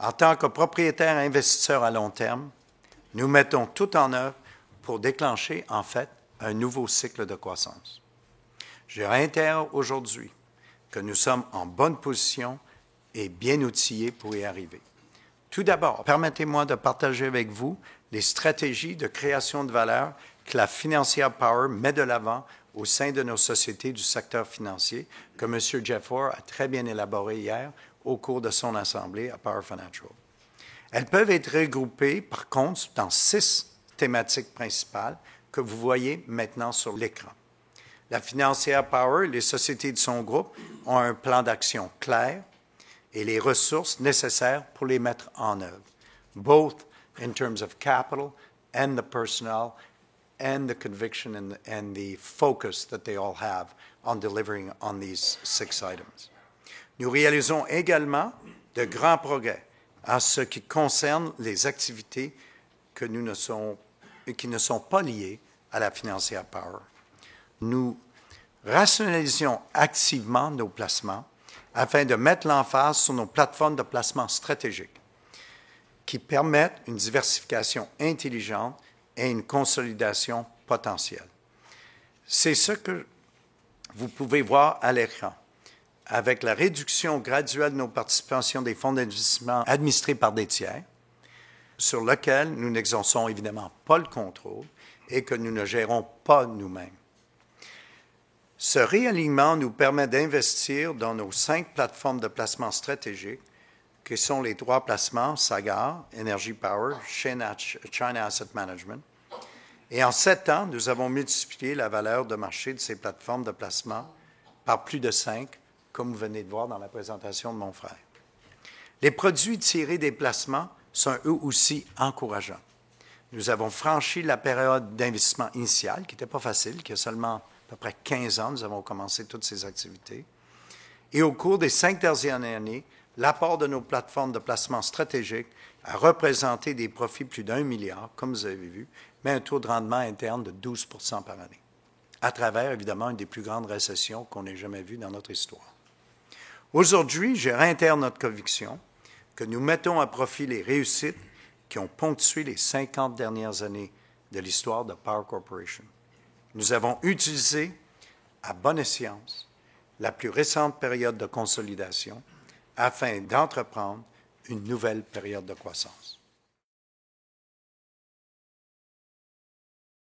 En tant que propriétaire investisseur à long terme, nous mettons tout en œuvre pour déclencher, en fait, un nouveau cycle de croissance. Je réitère aujourd'hui que nous sommes en bonne position et bien outillés pour y arriver. Tout d'abord, permettez-moi de partager avec vous les stratégies de création de valeur que la Financière Power met de l'avant au sein de nos sociétés du secteur financier, que M. Jeff Orr a très bien élaboré hier au cours de son assemblée à Power Financial. Elles peuvent être regroupées, par contre, dans 6 thématiques principales que vous voyez maintenant sur l'écran. La Financière Power et les sociétés de son groupe ont un plan d'action clair et les ressources nécessaires pour les mettre en œuvre, both in terms of capital and the personnel and the conviction and the focus that they all have on delivering on these 6 items. Nous réalisons également de grands progrès en ce qui concerne les activités qui ne sont pas liées à la Financière Power. Nous rationalisons activement nos placements afin de mettre l'emphase sur nos plateformes de placement stratégiques qui permettent une diversification intelligente et une consolidation potentielle. C'est ce que vous pouvez voir à l'écran. Avec la réduction graduelle de nos participations des fonds d'investissement administrés par des tiers, sur lesquels nous n'exerçons évidemment pas le contrôle et que nous ne gérons pas nous-mêmes. Ce réalignement nous permet d'investir dans nos 5 plateformes de placement stratégiques, qui sont les 3 placements Sagard, Energy Power, China Asset Management. Et en 7 ans, nous avons multiplié la valeur de marché de ces plateformes de placement par plus de 5, comme vous venez de voir dans la présentation de mon frère. Les produits tirés des placements sont eux aussi encourageants. Nous avons franchi la période d'investissement initiale, qui n'était pas facile, qui a seulement à peu près 15 ans, nous avons commencé toutes ces activités. Et au cours des 5 dernières années, l'apport de nos plateformes de placement stratégiques a représenté des profits plus d'1 milliard, comme vous avez vu, mais un taux de rendement interne de 12 % par année, à travers, évidemment, une des plus grandes récessions qu'on ait jamais vues dans notre histoire. Aujourd'hui, je réitère notre conviction que nous mettons à profit les réussites qui ont ponctué les 50 dernières années de l'histoire de Power Corporation. Nous avons utilisé, à bon escient, la plus récente période de consolidation afin d'entreprendre une nouvelle période de croissance.